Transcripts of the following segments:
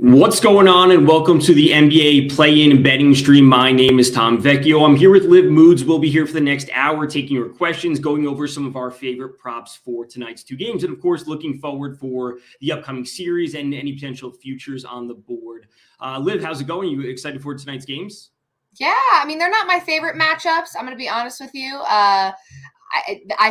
What's going on, and welcome to the NBA play-in betting stream. My name is Tom Vechhio. I'm here with Liv Moods. We'll be here for the next hour taking your questions, going over some of our favorite props for tonight's two games, and of course, looking forward for the upcoming series and any potential futures on the board. Liv, how's it going? You excited for tonight's games? Yeah, I mean, they're not my favorite matchups. I'm going to be honest with you. I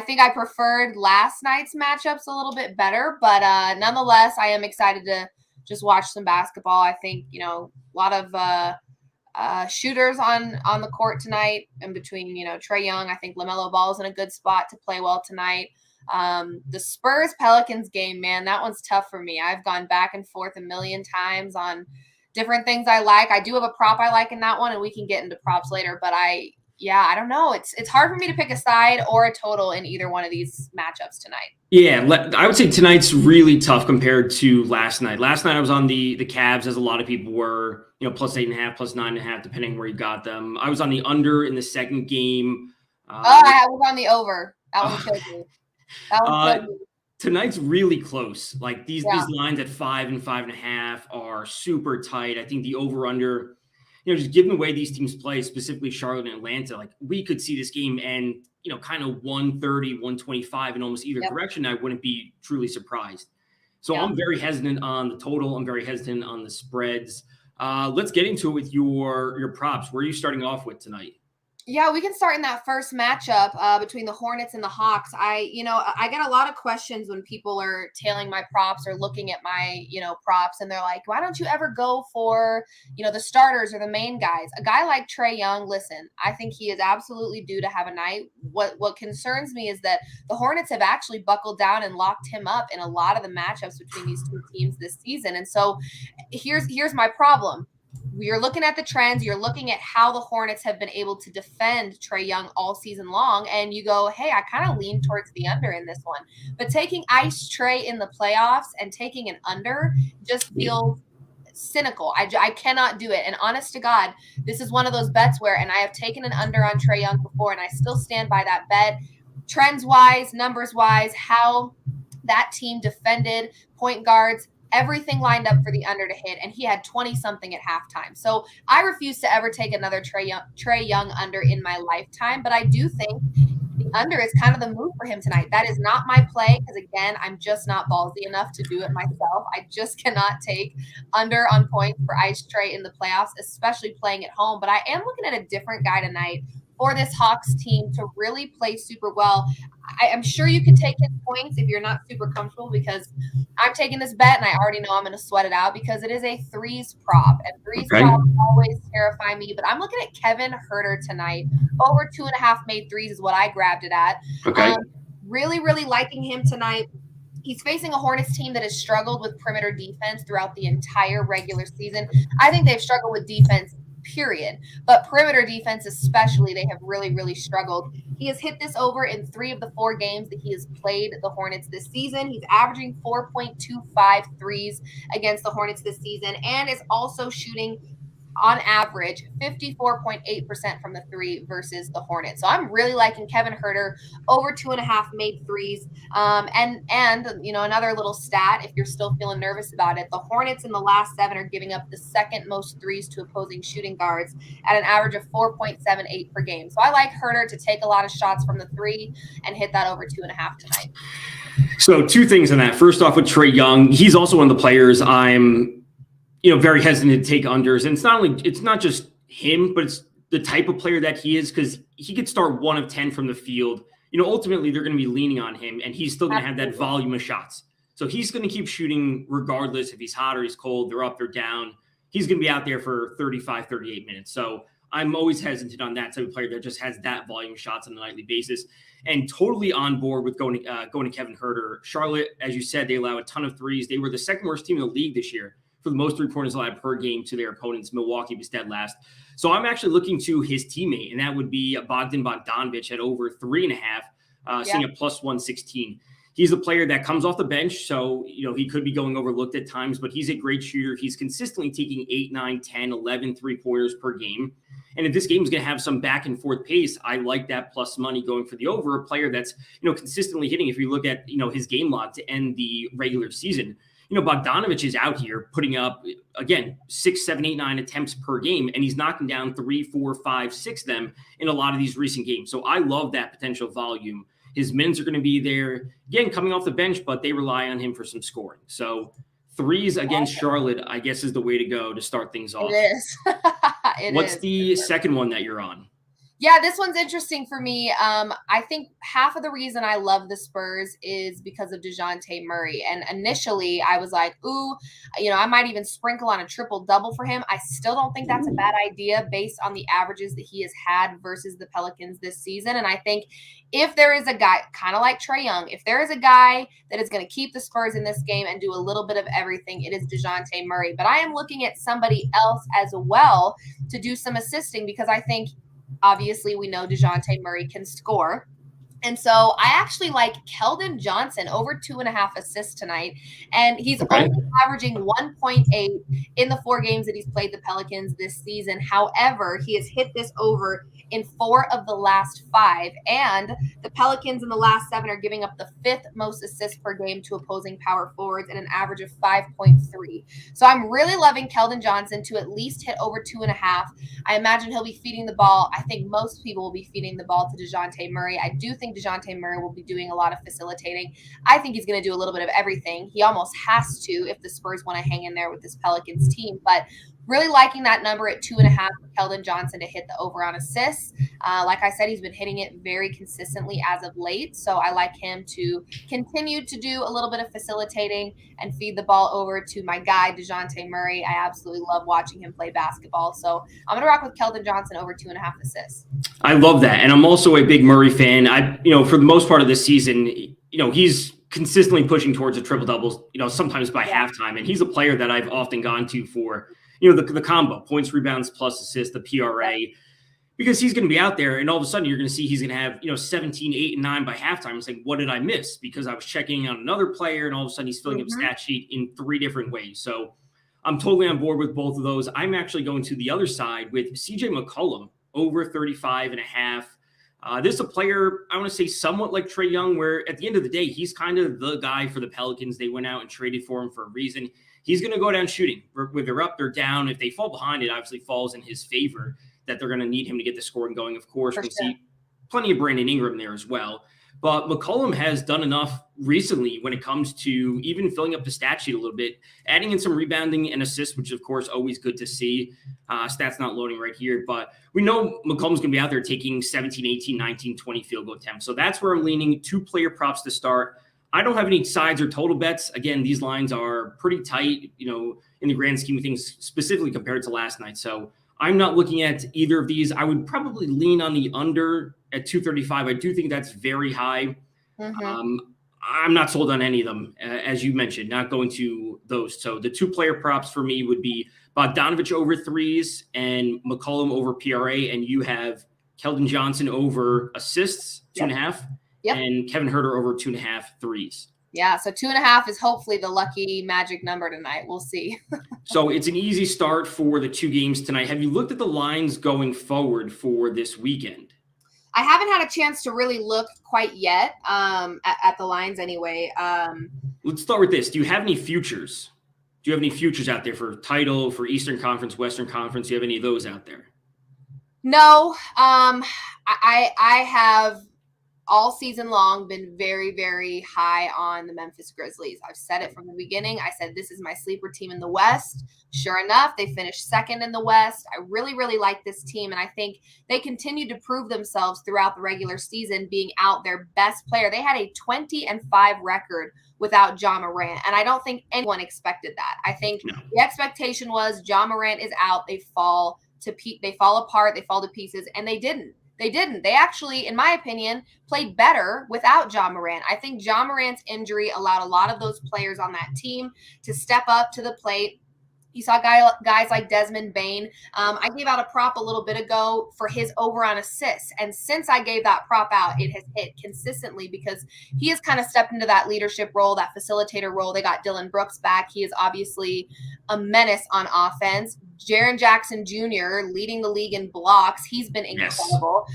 think I preferred last night's matchups a little bit better, but nonetheless, I am excited to just watch some basketball. I think, a lot of shooters on the court tonight in between, Trae Young. I think LaMelo Ball is in a good spot to play well tonight. The Spurs-Pelicans game, man, that one's tough for me. I've gone back and forth a million times on different things I like. I do have a prop I like in that one, and we can get into props later, but I don't know. It's hard for me to pick a side or a total in either one of these matchups tonight. Yeah, I would say tonight's really tough compared to last night. Last night I was on the Cavs, as a lot of people were, plus 8.5, plus 9.5, depending where you got them. I was on the under in the second game. I was on the over. That one killed me. That one killed me. Tonight's really close. Like these lines at 5 and 5.5 are super tight. I think the over/under, just given the way these teams play, specifically Charlotte and Atlanta, like we could see this game end, kind of 130, 125 in almost either direction. I wouldn't be truly surprised. So I'm very hesitant on the total. I'm very hesitant on the spreads. Let's get into it with your props. Where are you starting off with tonight? Yeah, we can start in that first matchup between the Hornets and the Hawks. I get a lot of questions when people are tailing my props or looking at my, props, and they're like, why don't you ever go for, the starters or the main guys? A guy like Trae Young, listen, I think he is absolutely due to have a night. What concerns me is that the Hornets have actually buckled down and locked him up in a lot of the matchups between these two teams this season. And so here's my problem. You're looking at the trends. You're looking at how the Hornets have been able to defend Trae Young all season long, and you go, hey, I kind of lean towards the under in this one. But taking Ice Trae in the playoffs and taking an under just feels cynical. I cannot do it. And honest to God, this is one of those bets where, and I have taken an under on Trae Young before, and I still stand by that bet. Trends-wise, numbers-wise, how that team defended point guards, everything lined up for the under to hit, and he had 20-something at halftime. So I refuse to ever take another Trae Young under in my lifetime, but I do think the under is kind of the move for him tonight. That is not my play because, again, I'm just not ballsy enough to do it myself. I just cannot take under on points for Ice Trae in the playoffs, especially playing at home. But I am looking at a different guy tonight for this Hawks team to really play super well. I'm sure you can take his points if you're not super comfortable, because I'm taking this bet and I already know I'm going to sweat it out because it is a threes prop, and threes props always terrify me. But I'm looking at Kevin Huerter tonight. Over 2.5 made threes is what I grabbed it at. Okay. Really, really liking him tonight. He's facing a Hornets team that has struggled with perimeter defense throughout the entire regular season. I think they've struggled with defense, period. But perimeter defense especially, they have really, really struggled. He has hit this over in 3 of the 4 games that he has played the Hornets this season. He's averaging 4.25 threes against the Hornets this season, and is also shooting on average 54.8% from the 3 versus the Hornets. So I'm really liking Kevin Huerter over 2.5 made threes. And another little stat, if you're still feeling nervous about it, the Hornets in the last 7 are giving up the second most threes to opposing shooting guards at an average of 4.78 per game. So I like Huerter to take a lot of shots from the 3 and hit that over 2.5 tonight. So 2 things on that. First off, with Trae Young, he's also one of the players I'm very hesitant to take unders. And it's not just him, but it's the type of player that he is, because he could start 1 of 10 from the field. Ultimately they're going to be leaning on him, and he's still going to have that volume of shots. So he's going to keep shooting regardless if he's hot or he's cold, they're up, they're down. He's going to be out there for 35, 38 minutes. So I'm always hesitant on that type of player that just has that volume of shots on a nightly basis, and totally on board with going to Kevin Huerter. Charlotte, as you said, they allow a ton of threes. They were the second worst team in the league this year for the most 3-pointers allowed per game to their opponents. Milwaukee was dead last. So I'm actually looking to his teammate, and that would be Bogdan Bogdanovic at over 3.5, sitting at plus 116. He's a player that comes off the bench, so he could be going overlooked at times, but he's a great shooter. He's consistently taking 8, 9, 10, 11 3-pointers per game. And if this game is going to have some back and forth pace, I like that plus money going for the over. A player that's consistently hitting. If you look at his game log to end the regular season, Bogdanovich is out here putting up, again, 6, 7, 8, 9 attempts per game, and he's knocking down 3, 4, 5, 6 of them in a lot of these recent games. So I love that potential volume. His minutes are going to be there, again, coming off the bench, but they rely on him for some scoring. So threes against Charlotte, I guess, is the way to go to start things off. It is. What's the second one that you're on? Yeah, this one's interesting for me. I think half of the reason I love the Spurs is because of DeJounte Murray. And initially I was like, ooh, I might even sprinkle on a triple-double for him. I still don't think that's a bad idea based on the averages that he has had versus the Pelicans this season. And I think if there is a guy, kind of like Trae Young, if there is a guy that is going to keep the Spurs in this game and do a little bit of everything, it is DeJounte Murray. But I am looking at somebody else as well to do some assisting because I think, obviously, we know DeJounte Murray can score. And so I actually like Keldon Johnson over 2.5 assists tonight. And he's only averaging 1.8 in the 4 games that he's played the Pelicans this season. However, he has hit this over in 4 of the last 5. And the Pelicans in the last 7 are giving up the 5th most assists per game to opposing power forwards at an average of 5.3. So I'm really loving Keldon Johnson to at least hit over 2.5. I imagine he'll be feeding the ball. I think most people will be feeding the ball to DeJounte Murray. I do think DeJounte Murray will be doing a lot of facilitating. I think he's going to do a little bit of everything. He almost has to if the Spurs want to hang in there with this Pelicans team. But really liking that number at 2.5 for Keldon Johnson to hit the over on assists. Like I said, he's been hitting it very consistently as of late. So I like him to continue to do a little bit of facilitating and feed the ball over to my guy, DeJounte Murray. I absolutely love watching him play basketball. So I'm going to rock with Keldon Johnson over 2.5 assists. I love that. And I'm also a big Murray fan. For the most part of this season, he's consistently pushing towards a triple doubles, sometimes by halftime. And he's a player that I've often gone to for, the combo, points, rebounds, plus assists, the PRA, because he's going to be out there. And all of a sudden you're going to see he's going to have, 17, 8, and 9 by halftime. It's like, what did I miss? Because I was checking on another player and all of a sudden he's filling up stat sheet in 3 different ways. So I'm totally on board with both of those. I'm actually going to the other side with CJ McCollum over 35.5. This is a player, I want to say somewhat like Trae Young, where at the end of the day, he's kind of the guy for the Pelicans. They went out and traded for him for a reason. He's going to go down shooting. Whether they're up, they're down. If they fall behind, it obviously falls in his favor that they're going to need him to get the scoring going. Of course, we see plenty of Brandon Ingram there as well. But McCollum has done enough recently when it comes to even filling up the stat sheet a little bit, adding in some rebounding and assists, which is, of course, always good to see. Stats not loading right here. But we know McCollum's going to be out there taking 17, 18, 19, 20 field goal attempts. So that's where I'm leaning. 2 player props to start. I don't have any sides or total bets. Again, these lines are pretty tight, in the grand scheme of things, specifically compared to last night. So I'm not looking at either of these. I would probably lean on the under at 235. I do think that's very high. I'm not sold on any of them, as you mentioned, not going to those. So the 2 player props for me would be Bogdanovich over 3s and McCollum over PRA. And you have Keldon Johnson over assists, 2.5. And Kevin Huerter over 2.5 threes. Yeah, so 2.5 is hopefully the lucky magic number tonight. We'll see. So it's an easy start for the 2 games tonight. Have you looked at the lines going forward for this weekend? I haven't had a chance to really look quite yet at the lines anyway. Let's start with this. Do you have any futures? Do you have any futures out there for title, for Eastern Conference, Western Conference? Do you have any of those out there? No. I have all season long been very, very high on the Memphis Grizzlies. I've said it from the beginning. I said, this is my sleeper team in the West. Sure enough, they finished 2nd in the West. I really, really like this team. And I think they continued to prove themselves throughout the regular season, being out their best player. They had a 20-5 record without Ja Morant. And I don't think anyone expected that. I think the expectation was Ja Morant is out. They fall apart. They fall to pieces. And they didn't. They actually, in my opinion, played better without Ja Morant. I think Ja Morant's injury allowed a lot of those players on that team to step up to the plate. You saw guys like Desmond Bane. I gave out a prop a little bit ago for his over on assists. And since I gave that prop out, it has hit consistently because he has kind of stepped into that leadership role, that facilitator role. They got Dylan Brooks back. He is obviously a menace on offense. Jaren Jackson Jr. leading the league in blocks. He's been incredible.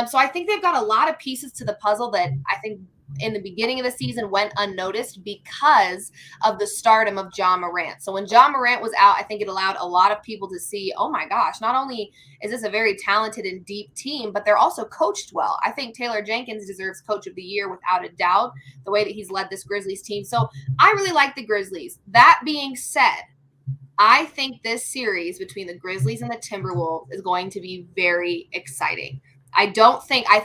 So I think they've got a lot of pieces to the puzzle that I think in the beginning of the season went unnoticed because of the stardom of Ja Morant. So when Ja Morant was out, I think it allowed a lot of people to see, oh my gosh, not only is this a very talented and deep team, but they're also coached well. I think Taylor Jenkins deserves Coach of the Year without a doubt, the way that he's led this Grizzlies team. So I really like the Grizzlies. That being said, I think this series between the Grizzlies and the Timberwolves is going to be very exciting. I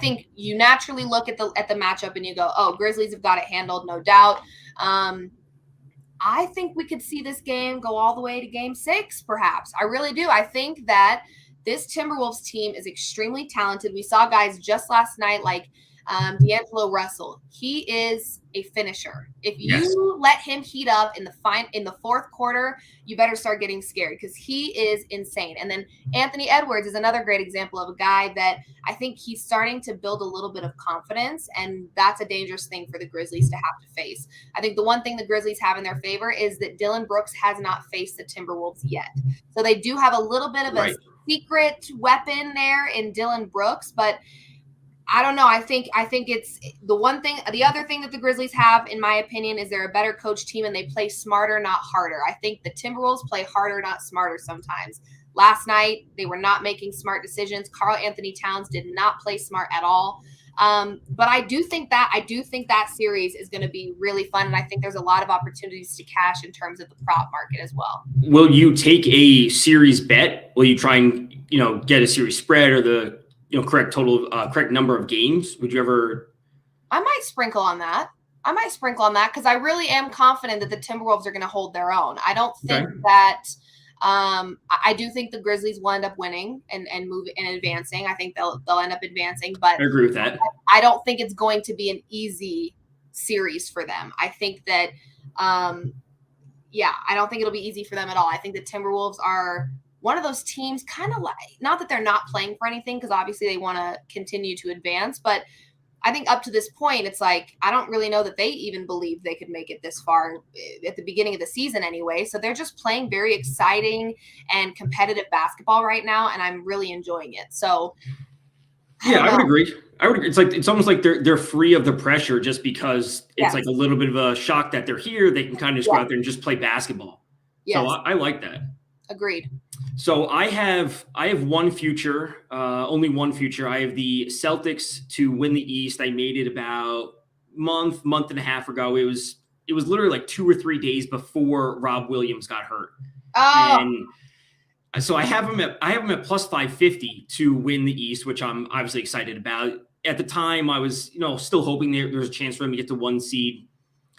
think you naturally look at the matchup and you go, oh, Grizzlies have got it handled, no doubt. I think we could see this game go all the way to game 6, perhaps. I really do. I think that this Timberwolves team is extremely talented. We saw guys just last night like D'Angelo Russell. He is a finisher. If you let him heat up in the fourth quarter, you better start getting scared because he is insane. And then Anthony Edwards is another great example of a guy that I think he's starting to build a little bit of confidence, and that's a dangerous thing for the Grizzlies to have to face. I think the one thing the Grizzlies have in their favor is that Dillon Brooks has not faced the Timberwolves yet. So they do have a little bit of a secret weapon there in Dillon Brooks, but I don't know. I think it's the one thing. The other thing that the Grizzlies have, in my opinion, is they're a better coach team and they play smarter, not harder. I think the Timberwolves play harder, not smarter sometimes. Last night, they were not making smart decisions. Karl Anthony Towns did not play smart at all. But I do think that series is going to be really fun, and I think there's a lot of opportunities to cash in terms of the prop market as well. Will you take a series bet? Will you try and get a series spread or the correct number of games? Would you ever? I might sprinkle on that because I really am confident that the Timberwolves are going to hold their own. I don't think that. I do think the Grizzlies will end up winning and moving and advancing. I think they'll end up advancing, but I agree with that. I don't think it's going to be an easy series for them. I think that, I don't think it'll be easy for them at all. I think the Timberwolves are one of those teams, kind of like, not that they're not playing for anything, because obviously they want to continue to advance, but I think up to this point, it's like, I don't really know that they even believe they could make it this far at the beginning of the season anyway. So they're just playing very exciting and competitive basketball right now, and I'm really enjoying it. So I would agree. It's almost like they're free of the pressure just because it's like a little bit of a shock that they're here. They can kind of just go out there and just play basketball. Yes. So I like that. Agreed. So I have one future, only one future. I have the Celtics to win the East. I made it about month and a half ago. It was literally like 2 or 3 days before Rob Williams got hurt. Oh. And so I have him at plus 550 to win the East, which I'm obviously excited about. At the time, I was still hoping there was a chance for them to get to 1 seed.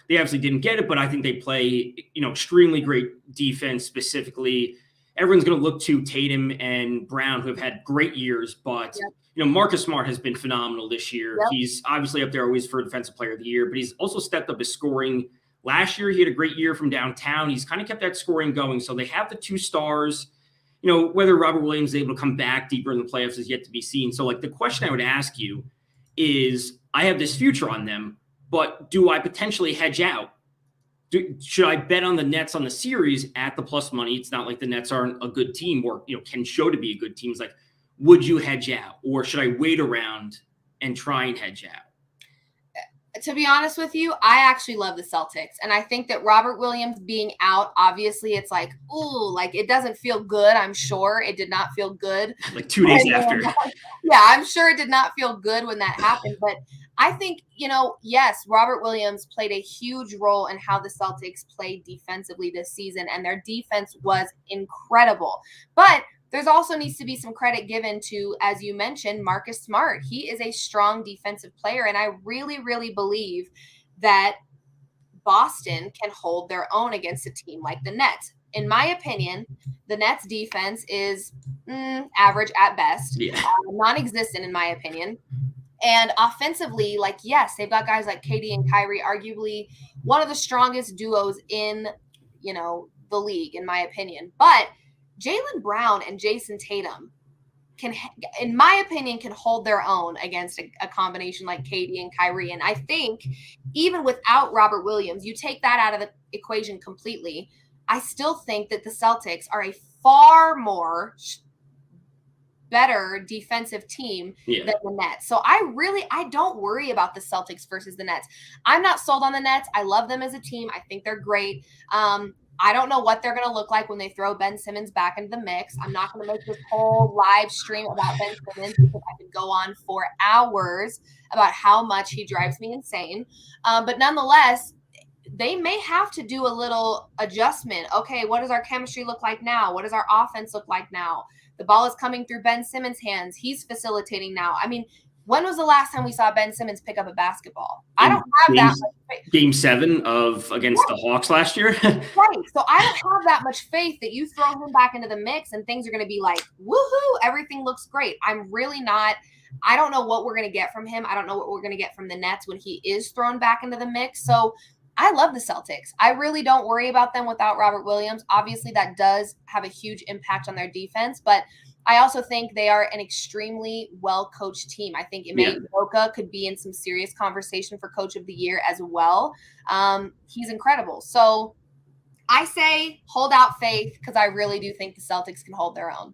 They obviously didn't get it, but I think they play extremely great defense. Specifically, everyone's going to look to Tatum and Brown, who have had great years, but Marcus Smart has been phenomenal this year. Yep. He's obviously up there always for Defensive Player of the Year, but he's also stepped up his scoring. Last year, he had a great year from downtown. He's kind of kept that scoring going. So they have the 2 stars. Whether Robert Williams is able to come back deeper in the playoffs is yet to be seen. So, the question I would ask you is, I have this future on them, but do I potentially hedge out? Should I bet on the Nets on the series at the plus money? It's not like the Nets aren't a good team or can show to be a good team. It's like, would you hedge out, or should I wait around and try and hedge out? To be honest with you, I actually love the Celtics, and I think that Robert Williams being out, obviously, it's like, ooh, it doesn't feel good. I'm sure it did not feel good. Like 2 days after. Yeah, I'm sure it did not feel good when that happened, but I think, yes, Robert Williams played a huge role in how the Celtics played defensively this season, and their defense was incredible. But there's also needs to be some credit given to, as you mentioned, Marcus Smart. He is a strong defensive player, and I really, really believe that Boston can hold their own against a team like the Nets. In my opinion, the Nets defense is average at best, non-existent in my opinion. And offensively, yes, they've got guys like KD and Kyrie, arguably one of the strongest duos in, the league, in my opinion. But Jaylen Brown and Jason Tatum can, in my opinion, can hold their own against a combination like KD and Kyrie. And I think even without Robert Williams, you take that out of the equation completely, I still think that the Celtics are a far more better defensive team than the Nets. So I don't worry about the Celtics versus the Nets. I'm not sold on the Nets. I love them as a team. I think they're great. I don't know what they're going to look like when they throw Ben Simmons back into the mix. I'm not going to make this whole live stream about Ben Simmons because I could go on for hours about how much he drives me insane. But nonetheless, they may have to do a little adjustment. Okay, what does our chemistry look like now? What does our offense look like now? The ball is coming through Ben Simmons' hands. He's facilitating now. I mean, when was the last time we saw Ben Simmons pick up a basketball? I don't have that much faith. Game 7 against the Hawks last year. Right. So I don't have that much faith that you throw him back into the mix and things are going to be like, woohoo, everything looks great. I'm really not. I don't know what we're going to get from him. I don't know what we're going to get from the Nets when he is thrown back into the mix. So I love the Celtics. I really don't worry about them without Robert Williams. Obviously, that does have a huge impact on their defense, but I also think they are an extremely well-coached team. I think Ime Udoka could be in some serious conversation for Coach of the Year as well. He's incredible. So I say hold out faith because I really do think the Celtics can hold their own.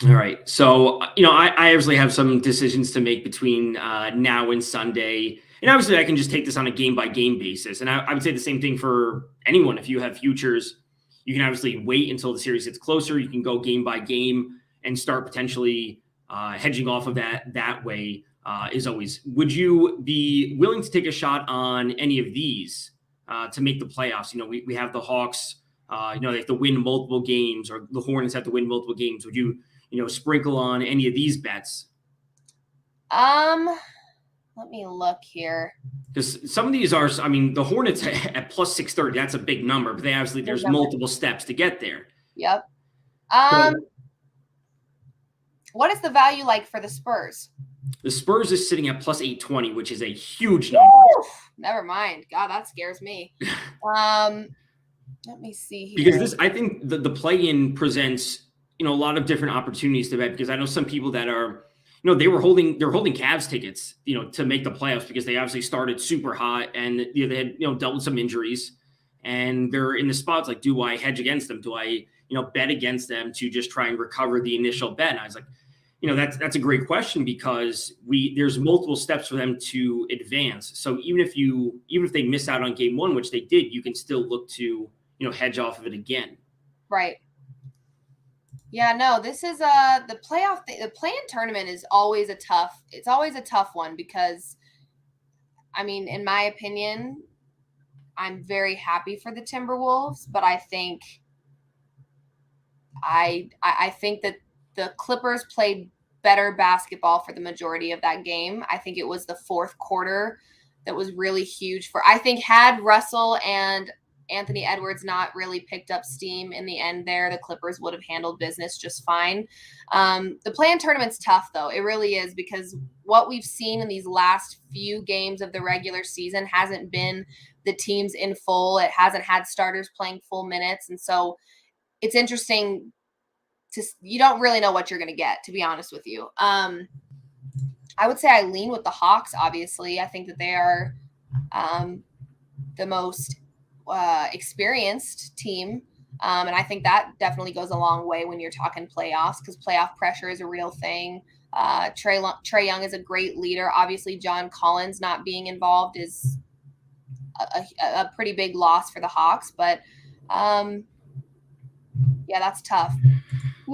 All right. So, I obviously have some decisions to make between now and Sunday. And obviously, I can just take this on a game-by-game basis. And I would say the same thing for anyone. If you have futures, you can obviously wait until the series gets closer. You can go game by game and start potentially hedging off of that way is always. Would you be willing to take a shot on any of these to make the playoffs? We have the Hawks, they have to win multiple games, or the Hornets have to win multiple games. Would you, sprinkle on any of these bets? Let me look here. Because some of these are, the Hornets at plus 630, that's a big number, but there's multiple steps to get there. Yep. What is the value like for the Spurs? The Spurs is sitting at plus 820, which is a huge number. Never mind. God, that scares me. Let me see here. Because I think the play-in presents, a lot of different opportunities to bet, because I know some people that are, they're holding Cavs tickets, to make the playoffs because they obviously started super hot and they had, dealt with some injuries, and they're in the spots like, do I hedge against them? Do I, bet against them to just try and recover the initial bet? And I was like, that's a great question, because there's multiple steps for them to advance. So even if they miss out on game 1, which they did, you can still look to, hedge off of it again. Right. Yeah, no, this is the playoff. The play-in tournament is always a tough one because, in my opinion, I'm very happy for the Timberwolves, but I think that the Clippers played better basketball for the majority of that game. I think it was the fourth quarter that was really huge I think had Russell and Anthony Edwards not really picked up steam in the end there, the Clippers would have handled business just fine. The play-in tournament's tough, though. It really is, because what we've seen in these last few games of the regular season hasn't been the teams in full. It hasn't had starters playing full minutes. And so it's interesting you don't really know what you're going to get, to be honest with you. I would say I lean with the Hawks, obviously. I think that they are the most experienced team. And I think that definitely goes a long way when you're talking playoffs, because playoff pressure is a real thing. Trae Young is a great leader. Obviously, John Collins not being involved is a pretty big loss for the Hawks. But, that's tough.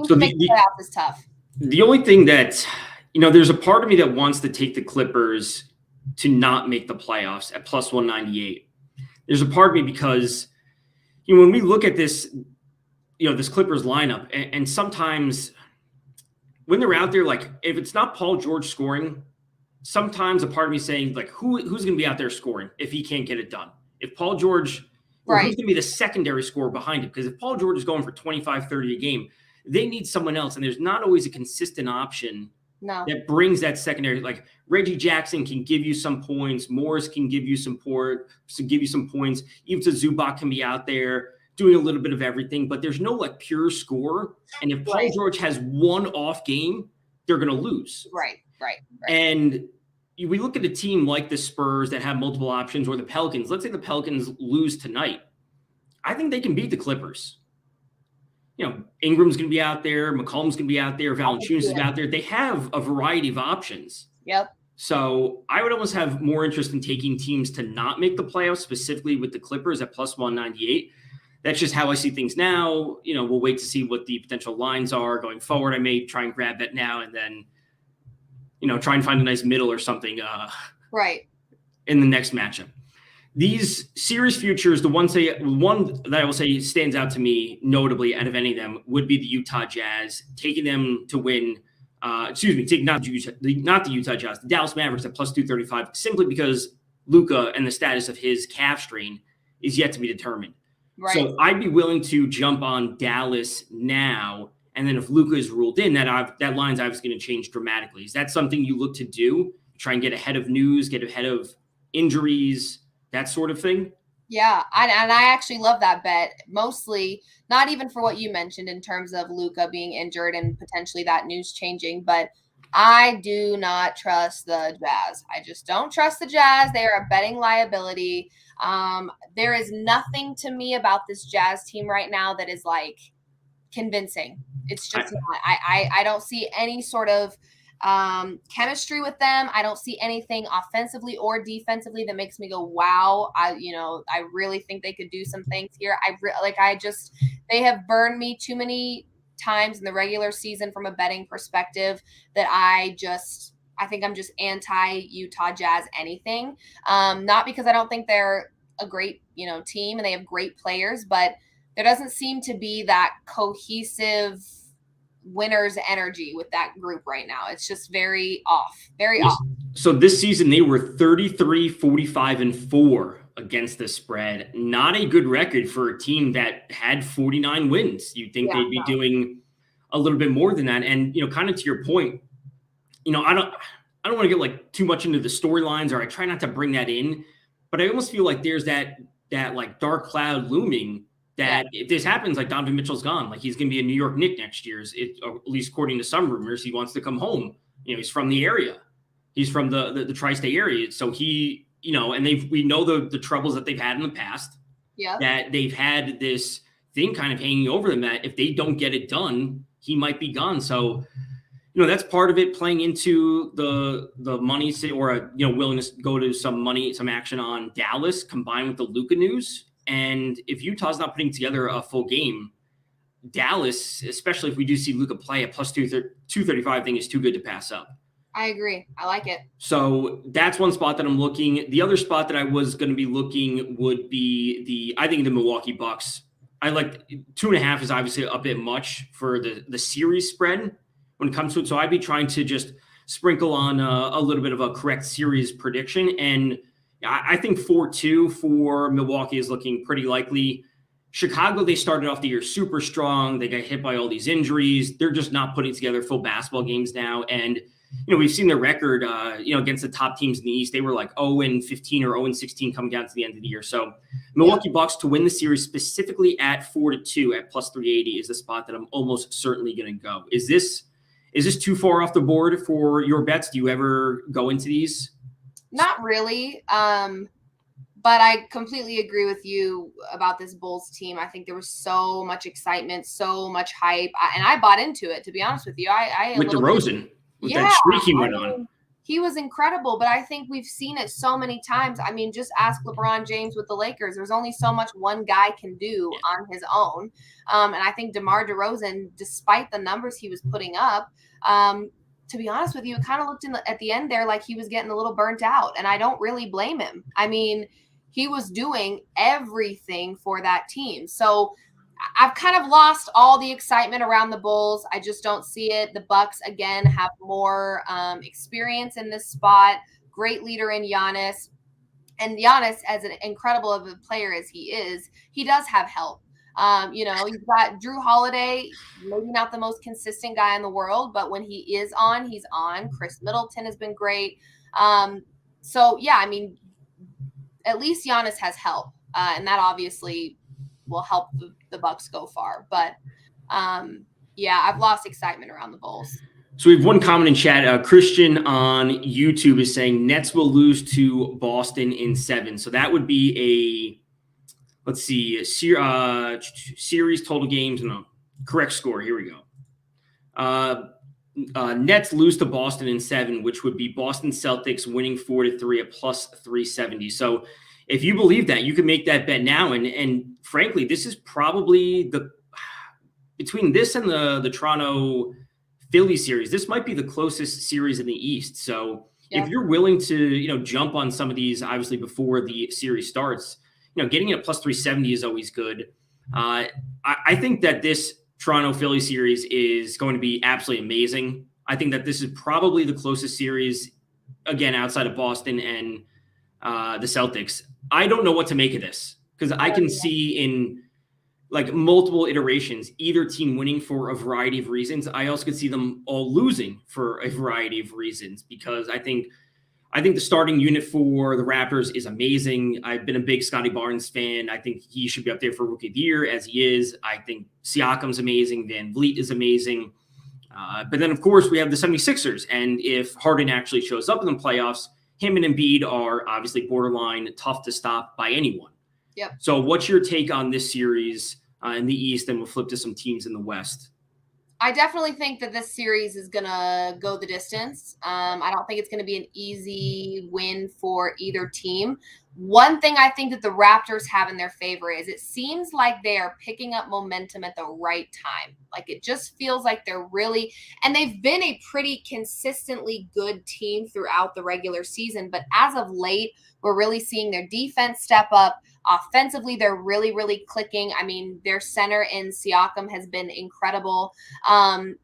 So the playoffs is tough. The only thing that, there's a part of me that wants to take the Clippers to not make the playoffs at plus 198. There's a part of me because, when we look at this, this Clippers lineup, and sometimes when they're out there, like if it's not Paul George scoring, sometimes a part of me saying like, who's going to be out there scoring if he can't get it done? If Paul George, who's going to be the secondary scorer behind him? Because if Paul George is going for 25, 30 a game, they need someone else. And there's not always a consistent option that brings that secondary. Like Reggie Jackson can give you some points. Morris can give you some points. Even Zubac can be out there doing a little bit of everything, but there's no like pure scorer. And if Paul George has one off game, they're going to lose. Right. And we look at a team like the Spurs that have multiple options, or the Pelicans. Let's say the Pelicans lose tonight. I think they can beat the Clippers. Ingram's going to be out there. McCollum's going to be out there. Valanciunas is out there. They have a variety of options. Yep. So I would almost have more interest in taking teams to not make the playoffs, specifically with the Clippers at plus 198. That's just how I see things now. We'll wait to see what the potential lines are going forward. I may try and grab that now and then, try and find a nice middle or something. Right. In the next matchup. These series futures, the one that I will say stands out to me notably out of any of them would be the Utah Jazz, taking them to win. Not the Utah Jazz, the Dallas Mavericks at plus 235, simply because Luka and the status of his calf strain is yet to be determined. Right. So I'd be willing to jump on Dallas now, and then if Luka is ruled in, that line's obviously going to change dramatically. Is that something you look to do? Try and get ahead of news, get ahead of injuries, that sort of thing? Yeah, and I actually love that bet, mostly not even for what you mentioned in terms of Luka being injured and potentially that news changing, but I do not trust the Jazz. I just don't trust the Jazz. They are a betting liability. There is nothing to me about this Jazz team right now that is like convincing. It's just not. I don't see any sort of chemistry with them. I don't see anything offensively or defensively that makes me go, wow, I really think they could do some things here. They have burned me too many times in the regular season from a betting perspective that I think I'm just anti Utah Jazz anything. Not because I don't think they're a great, team and they have great players, but there doesn't seem to be that cohesive winner's energy with that group right now. It's just very off. So this season they were 33, 45, and 4 against the spread. Not a good record for a team that had 49 wins. You'd think they'd be doing a little bit more than that. And, kind of to your point, I don't want to get like too much into the storylines, or I try not to bring that in, but I almost feel like there's that like dark cloud looming that if this happens, like Donovan Mitchell's gone, like he's going to be a New York Knick next year, or at least according to some rumors, he wants to come home. He's from the area. He's from the tri-state area. So he, and we know the troubles that they've had in the past, that they've had this thing kind of hanging over them that if they don't get it done, he might be gone. So, that's part of it, playing into the money or willingness to go to some action on Dallas combined with the Luka news. And if Utah's not putting together a full game, Dallas, especially if we do see Luka play at plus 235, I think is too good to pass up. I agree. I like it. So that's one spot that I'm looking. The other spot that I was going to be looking would be I think the Milwaukee Bucks. I like 2.5 is obviously a bit much for the series spread when it comes to it. So I'd be trying to just sprinkle on a little bit of a correct series prediction. And I think 4-2 for Milwaukee is looking pretty likely. Chicago, they started off the year super strong. They got hit by all these injuries. They're just not putting together full basketball games now. And, we've seen their record, against the top teams in the East. They were like 0-15 or 0-16 coming down to the end of the year. So Milwaukee Bucks to win the series specifically at 4-2 at plus 380 is the spot that I'm almost certainly going to go. Is this too far off the board for your bets? Do you ever go into these? Not really. But I completely agree with you about this Bulls team. I think there was so much excitement, so much hype, and I bought into it, to be honest with you. With DeRozan, with that streak he went on. He was incredible, but I think we've seen it so many times. I mean, just ask LeBron James with the Lakers. There's only so much one guy can do on his own. And I think DeMar DeRozan, despite the numbers he was putting up, to be honest with you, it kind of looked at the end there like he was getting a little burnt out, and I don't really blame him. I mean, he was doing everything for that team. So I've kind of lost all the excitement around the Bulls. I just don't see it. The Bucks, again, have more experience in this spot. Great leader in Giannis. And Giannis, as an incredible of a player as he is, he does have help. You've got Drew Holiday, maybe not the most consistent guy in the world, but when he is on, he's on. Chris Middleton has been great. At least Giannis has help, and that obviously will help the Bucks go far. But, I've lost excitement around the Bulls. So we have one comment in chat. Christian on YouTube is saying Nets will lose to Boston in 7. So that would be series total games. No, Correct score. Here we go. Nets lose to Boston in 7, which would be Boston Celtics winning 4-3 at plus 370. So if you believe that, you can make that bet now. And frankly, this is probably between this and the Toronto Philly series, this might be the closest series in the East. So if you're willing to, jump on some of these, obviously before the series starts, getting it at plus 370 is always good. I think that this Toronto Philly series is going to be absolutely amazing. I think that this is probably the closest series, again, outside of Boston and the Celtics. I don't know what to make of this because I can see in like multiple iterations, either team winning for a variety of reasons. I also could see them all losing for a variety of reasons because I think the starting unit for the Raptors is amazing. I've been a big Scotty Barnes fan. I think he should be up there for Rookie of the Year as he is. I think Siakam's amazing. Van Vliet is amazing. But then, of course, we have the 76ers. And if Harden actually shows up in the playoffs, him and Embiid are obviously borderline tough to stop by anyone. Yep. So what's your take on this series in the East? And we'll flip to some teams in the West. I definitely think that this series is going to go the distance. I don't think it's going to be an easy win for either team. One thing I think that the Raptors have in their favor is it seems like they are picking up momentum at the right time. Like it just feels like they're really, and they've been a pretty consistently good team throughout the regular season. But as of late, we're really seeing their defense step up. Offensively, they're really, really clicking. I mean, their center in Siakam has been incredible.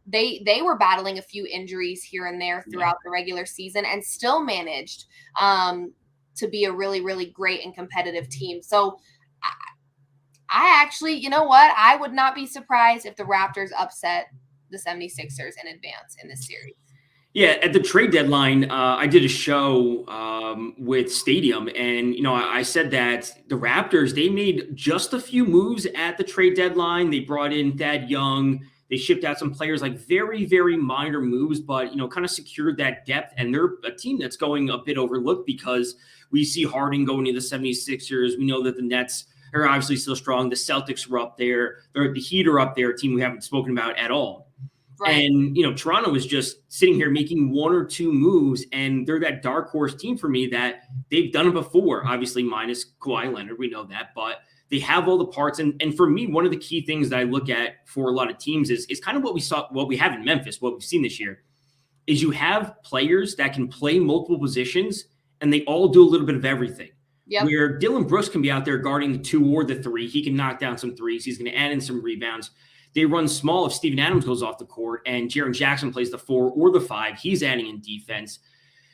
They were battling a few injuries here and there throughout the regular season and still managed to be a really, really great and competitive team. So I actually, you know what? I would not be surprised if the Raptors upset the 76ers in advance in this series. Yeah, at the trade deadline, I did a show with Stadium, and I said that the Raptors, they made just a few moves at the trade deadline. They brought in Thad Young, they shipped out some players, like very, very minor moves, but kind of secured that depth. And they're a team that's going a bit overlooked because we see Harden going to the 76ers. We know that the Nets are obviously still strong. The Celtics were up there. The Heat are up there, a team we haven't spoken about at all. Right. And, Toronto is just sitting here making one or two moves, and they're that dark horse team for me that they've done it before, obviously minus Kawhi Leonard. We know that, but they have all the parts. And for me, one of the key things that I look at for a lot of teams is kind of what we have in Memphis, what we've seen this year, is you have players that can play multiple positions, and they all do a little bit of everything. Yep. Where Dylan Brooks can be out there guarding the 2 or the 3. He can knock down some threes. He's going to add in some rebounds. They run small if Steven Adams goes off the court and Jaren Jackson plays the 4 or the 5. He's adding in defense.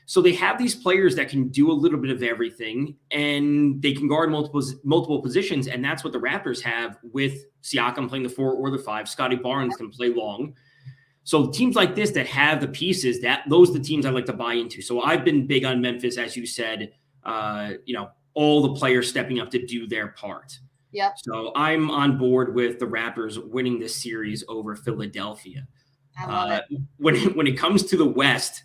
So they have these players that can do a little bit of everything, and they can guard multiple positions, and that's what the Raptors have with Siakam playing the 4 or the 5. Scotty Barnes can play long. So teams like this that have the pieces, those are the teams I like to buy into. So I've been big on Memphis, as you said, all the players stepping up to do their part. Yep. So I'm on board with the Raptors winning this series over Philadelphia. I love it. When it comes to the West,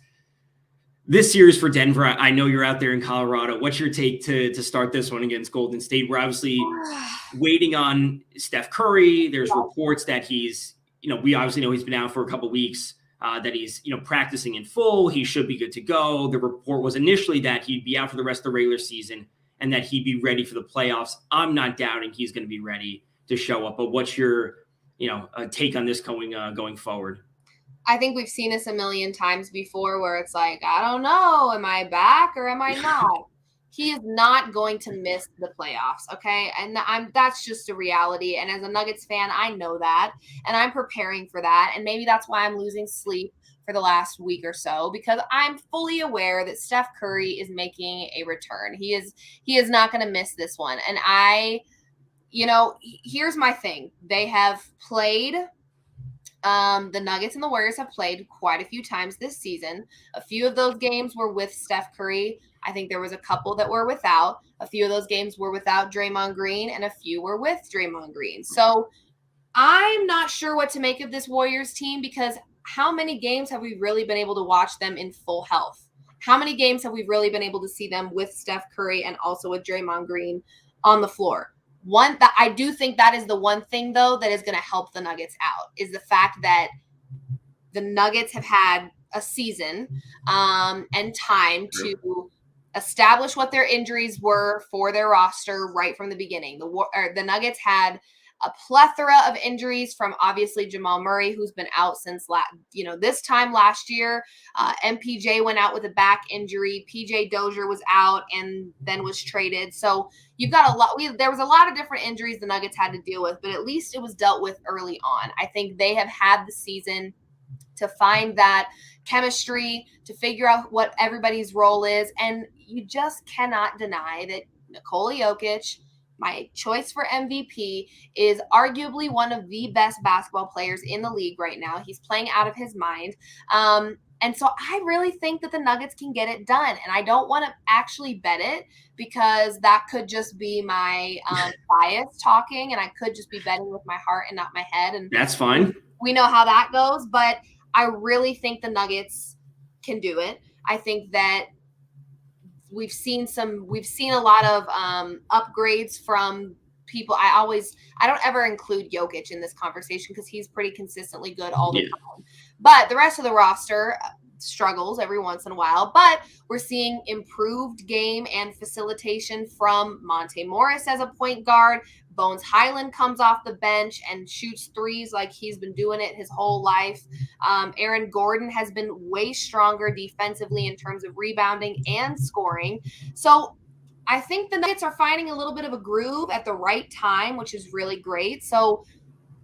this series for Denver, I know you're out there in Colorado. What's your take to start this one against Golden State? We're obviously waiting on Steph Curry. There's reports that he's, we obviously know he's been out for a couple of weeks, that he's, practicing in full. He should be good to go. The report was initially that he'd be out for the rest of the regular season and that he'd be ready for the playoffs. I'm not doubting he's going to be ready to show up. But what's your, take on this going forward? I think we've seen this a million times before where it's like, I don't know, am I back or am I not? He is not going to miss the playoffs, okay? And that's just a reality. And as a Nuggets fan, I know that. And I'm preparing for that. And maybe that's why I'm losing sleep for the last week or so, because I'm fully aware that Steph Curry is making a return. He is not going to miss this one. And here's my thing. They have played, the Nuggets and the Warriors have played quite a few times this season. A few of those games were with Steph Curry. I think there was a couple that were without. A few of those games were without Draymond Green, and a few were with Draymond Green. So I'm not sure what to make of this Warriors team, because how many games have we really been able to watch them in full health? How many games have we really been able to see them with Steph Curry and also with Draymond Green on the floor? I do think that is the one thing though that is going to help the Nuggets out, is the fact that the Nuggets have had a season and time to establish what their injuries were for their roster right from the beginning. The Nuggets had a plethora of injuries from obviously Jamal Murray, who's been out since this time last year. MPJ went out with a back injury. PJ Dozier was out and then was traded. So you've got a lot. There was a lot of different injuries the Nuggets had to deal with, but at least it was dealt with early on. I think they have had the season to find that chemistry, to figure out what everybody's role is. And you just cannot deny that Nikola Jokic, my choice for MVP, is arguably one of the best basketball players in the league right now. He's playing out of his mind. And so I really think that the Nuggets can get it done. And I don't want to actually bet it, because that could just be my bias talking, and I could just be betting with my heart and not my head. And that's fine. We know how that goes, but I really think the Nuggets can do it. I think that we've seen a lot of upgrades from people. I don't ever include Jokic in this conversation because he's pretty consistently good all the time. But the rest of the roster struggles every once in a while. But we're seeing improved game and facilitation from Monte Morris as a point guard. Bones Highland comes off the bench and shoots threes like he's been doing it his whole life. Aaron Gordon has been way stronger defensively in terms of rebounding and scoring. So I think the Nuggets are finding a little bit of a groove at the right time, which is really great. So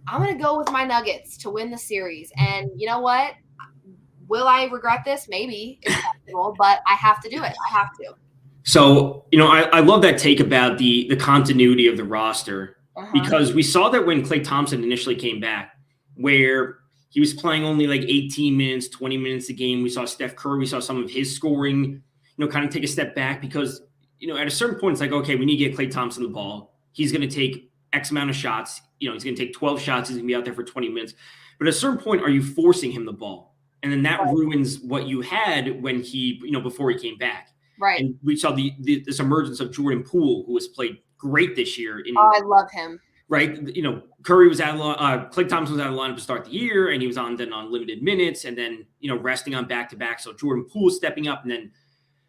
I'm going to go with my Nuggets to win the series. And you know what? Will I regret this? Maybe. It's possible, but I have to do it. I have to. So, I love that take about the continuity of the roster, because we saw that when Klay Thompson initially came back, where he was playing only like 18 minutes, 20 minutes a game. We saw Steph Curry, we saw some of his scoring, kind of take a step back, because, at a certain point, it's like, okay, we need to get Klay Thompson the ball. He's going to take X amount of shots. He's going to take 12 shots. He's going to be out there for 20 minutes. But at a certain point, are you forcing him the ball? And then that ruins what you had when he, before he came back. Right. And we saw this emergence of Jordan Poole, who has played great this year. I love him. Right. Curry was out of Klay Thompson was out of the lineup to start the year, and he was on limited minutes, and then, resting on back-to-back. So Jordan Poole is stepping up, and then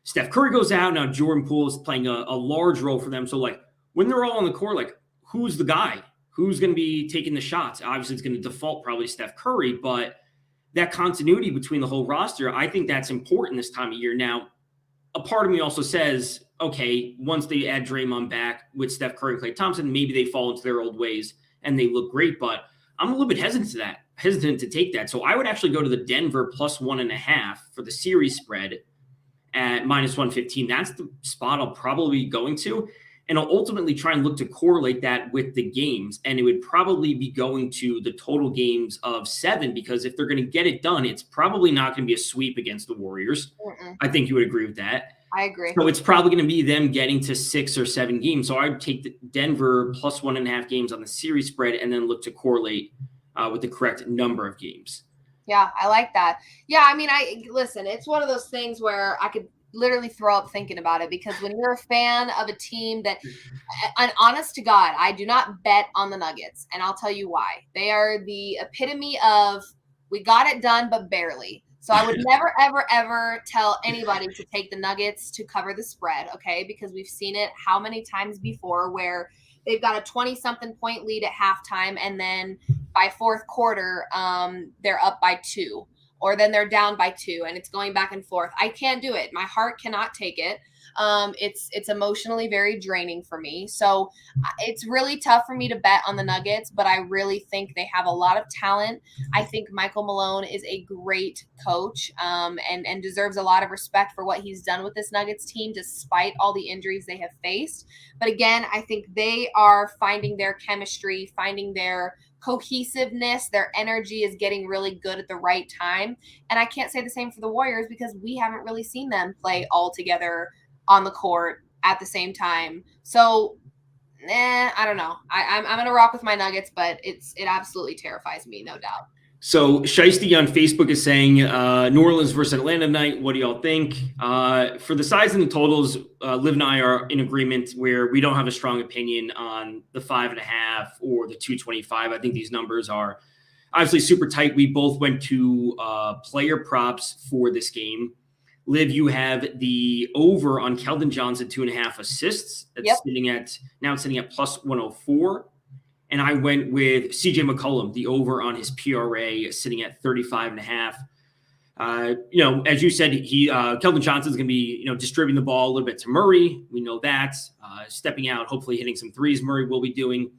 Steph Curry goes out. Now Jordan Poole is playing a large role for them. So, like, when they're all on the court, like, who's the guy? Who's going to be taking the shots? Obviously, it's going to default probably Steph Curry, but that continuity between the whole roster, I think that's important this time of year. Now, a part of me also says, okay, once they add Draymond back with Steph Curry and Klay Thompson, maybe they fall into their old ways and they look great. But I'm a little bit hesitant to take that. So I would actually go to the Denver plus 1.5 for the series spread at minus 115. That's the spot I'll probably be going to. And I'll ultimately try and look to correlate that with the games. And it would probably be going to the total games of 7, because if they're going to get it done, it's probably not going to be a sweep against the Warriors. I think you would agree with that. I agree. So it's probably going to be them getting to 6 or 7 games. So I'd take the Denver plus 1.5 games on the series spread and then look to correlate with the correct number of games. Yeah, I like that. Yeah, I mean, listen, it's one of those things where I could literally throw up thinking about it, because when you're a fan of a team that, and honest to God, I do not bet on the Nuggets, and I'll tell you why. They are the epitome of, we got it done, but barely. So I would never, ever, ever tell anybody to take the Nuggets to cover the spread, okay? Because we've seen it how many times before where they've got a 20-something point lead at halftime, and then by fourth quarter, they're up by 2. Or then they're down by 2, and it's going back and forth. I can't do it. My heart cannot take it. It's emotionally very draining for me. So it's really tough for me to bet on the Nuggets, but I really think they have a lot of talent. I think Michael Malone is a great coach and deserves a lot of respect for what he's done with this Nuggets team, despite all the injuries they have faced. But again, I think they are finding their chemistry, finding their cohesiveness. Their energy is getting really good at the right time. And I can't say the same for the Warriors, because we haven't really seen them play all together on the court at the same time. So, I don't know. I'm going to rock with my Nuggets, but it absolutely terrifies me, no doubt. So Shiesty on Facebook is saying New Orleans versus Atlanta tonight. What do y'all think? For the size and the totals, Liv and I are in agreement where we don't have a strong opinion on the 5.5 or the 225. I think these numbers are obviously super tight. We both went to player props for this game. Liv, you have the over on Keldon Johnson 2.5 assists. That's sitting at plus 104. And I went with CJ McCollum, the over on his PRA, sitting at 35.5. As you said, Keldon Johnson's going to be, distributing the ball a little bit to Murray. We know that. Stepping out, hopefully hitting some threes. Murray will be doing.